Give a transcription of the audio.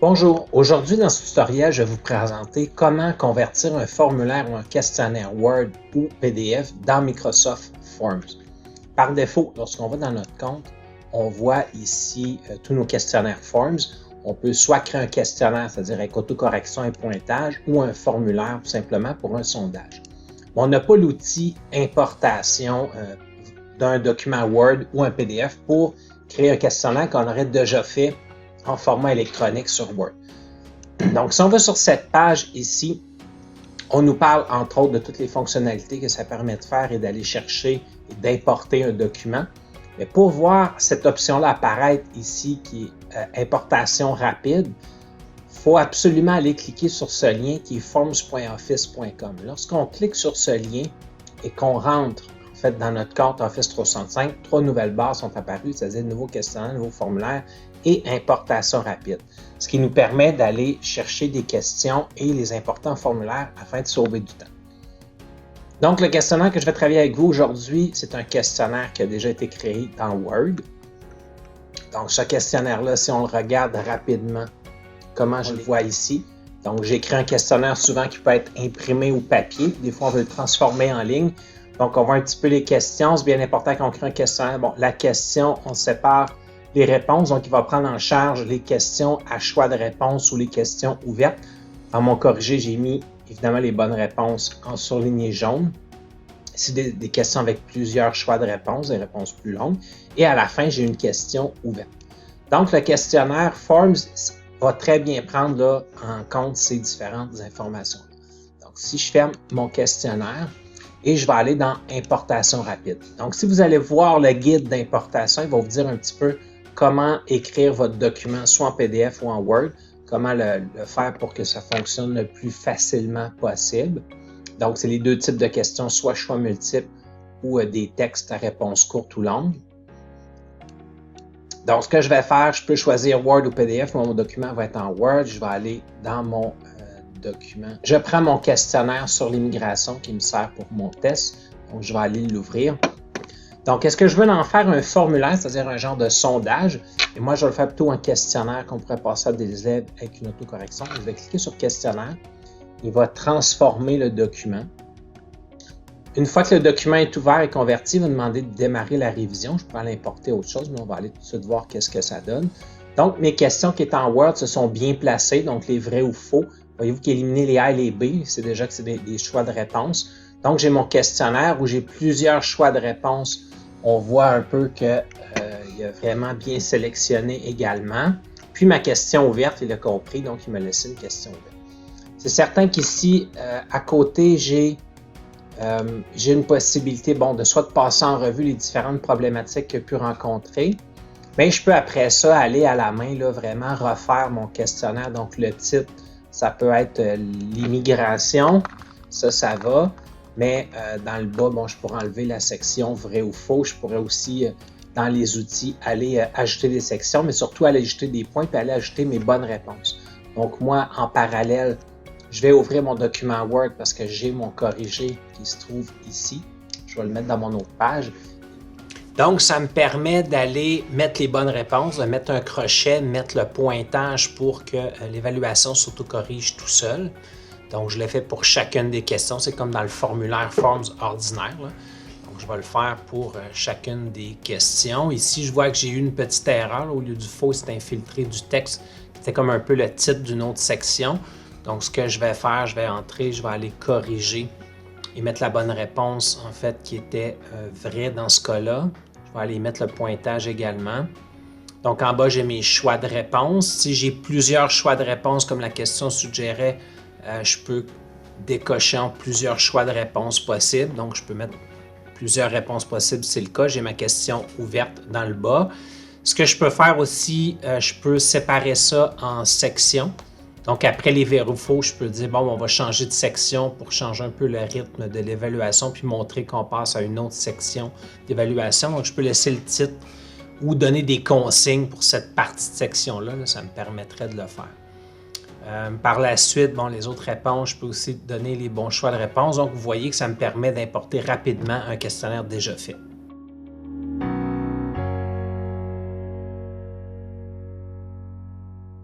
Bonjour, aujourd'hui dans ce tutoriel, je vais vous présenter comment convertir un formulaire ou un questionnaire Word ou PDF dans Microsoft Forms. Par défaut, lorsqu'on va dans notre compte, on voit ici tous nos questionnaires Forms. On peut soit créer un questionnaire, c'est-à-dire avec autocorrection et pointage, ou un formulaire tout simplement pour un sondage. On n'a pas l'outil importation d'un document Word ou un PDF pour créer un questionnaire qu'on aurait déjà fait en format électronique sur Word. Donc, si on va sur cette page ici, on nous parle entre autres de toutes les fonctionnalités que ça permet de faire et d'aller chercher et d'importer un document. Mais pour voir cette option-là apparaître ici, qui est importation rapide, il faut absolument aller cliquer sur ce lien qui est forms.office.com. Lorsqu'on clique sur ce lien et qu'on rentre en fait dans notre compte Office 365, 3 nouvelles barres sont apparues, c'est-à-dire nouveau questionnaire, nouveau formulaire et importation rapide. Ce qui nous permet d'aller chercher des questions et les importer en formulaire afin de sauver du temps. Donc, le questionnaire que je vais travailler avec vous aujourd'hui, c'est un questionnaire qui a déjà été créé dans Word. Donc, ce questionnaire-là, si on le regarde rapidement, comment je le vois ici. Donc, j'ai créé un questionnaire souvent qui peut être imprimé ou papier. Des fois, on veut le transformer en ligne. Donc, on voit un petit peu les questions. C'est bien important quand on crée un questionnaire. Bon, la question, on sépare les réponses. Donc, il va prendre en charge les questions à choix de réponse ou les questions ouvertes. Dans mon corrigé, j'ai mis évidemment les bonnes réponses en surligné jaune. C'est des questions avec plusieurs choix de réponses, des réponses plus longues. Et à la fin, j'ai une question ouverte. Donc, le questionnaire Forms va très bien prendre là, en compte ces différentes informations. Donc, si je ferme mon questionnaire et je vais aller dans Importation rapide. Donc, si vous allez voir le guide d'importation, il va vous dire un petit peu comment écrire votre document, soit en PDF ou en Word, comment le faire pour que ça fonctionne le plus facilement possible. Donc, c'est les deux types de questions, soit choix multiples ou des textes à réponse courte ou longue. Donc, ce que je vais faire, je peux choisir Word ou PDF. Mon document va être en Word. Je vais aller dans mon document. Je prends mon questionnaire sur l'immigration qui me sert pour mon test. Donc, je vais aller l'ouvrir. Donc, est-ce que je veux en faire un formulaire, c'est-à-dire un genre de sondage? Et moi, je vais le faire plutôt un questionnaire qu'on pourrait passer à des élèves avec une autocorrection. Je vais cliquer sur questionnaire. Il va transformer le document. Une fois que le document est ouvert et converti, il va demander de démarrer la révision. Je pourrais l'importer autre chose, mais on va aller tout de suite voir qu'est-ce que ça donne. Donc, mes questions qui étaient en Word se sont bien placées, donc les vrais ou faux. Voyez-vous qu'éliminer les A et les B, c'est déjà que c'est des choix de réponse. Donc, j'ai mon questionnaire où j'ai plusieurs choix de réponse. On voit un peu qu'il a vraiment bien sélectionné également. Puis, ma question ouverte, il a compris, donc il m'a laissé une question ouverte. C'est certain qu'ici, à côté, j'ai une possibilité de soit de passer en revue les différentes problématiques qu'il a pu rencontrer, mais je peux après ça aller à la main, là, vraiment refaire mon questionnaire. Donc, le titre, ça peut être l'immigration, ça va, mais dans le bas, je pourrais enlever la section vrai ou faux. Je pourrais aussi, dans les outils, aller ajouter des sections, mais surtout aller ajouter des points puis aller ajouter mes bonnes réponses. Donc, moi, en parallèle, je vais ouvrir mon document Word parce que j'ai mon corrigé qui se trouve ici. Je vais le mettre dans mon autre page. Donc, ça me permet d'aller mettre les bonnes réponses, de mettre un crochet, mettre le pointage pour que l'évaluation s'autocorrige tout seul. Donc, je l'ai fait pour chacune des questions. C'est comme dans le formulaire Forms ordinaire, là. Donc, je vais le faire pour chacune des questions. Ici, je vois que j'ai eu une petite erreur. Là, au lieu du faux, c'est infiltré du texte. C'était comme un peu le titre d'une autre section. Donc, ce que je vais faire, je vais entrer, je vais aller corriger et mettre la bonne réponse, en fait, qui était vraie dans ce cas-là. Je vais aller mettre le pointage également. Donc, en bas, j'ai mes choix de réponse. Si j'ai plusieurs choix de réponse, comme la question suggérait, je peux décocher en plusieurs choix de réponse possibles. Donc, je peux mettre plusieurs réponses possibles si c'est le cas. J'ai ma question ouverte dans le bas. Ce que je peux faire aussi, je peux séparer ça en sections. Donc, après les vrais ou faux, je peux dire, on va changer de section pour changer un peu le rythme de l'évaluation puis montrer qu'on passe à une autre section d'évaluation. Donc, je peux laisser le titre ou donner des consignes pour cette partie de section-là. Là, ça me permettrait de le faire. Par la suite, les autres réponses, je peux aussi donner les bons choix de réponse. Donc, vous voyez que ça me permet d'importer rapidement un questionnaire déjà fait.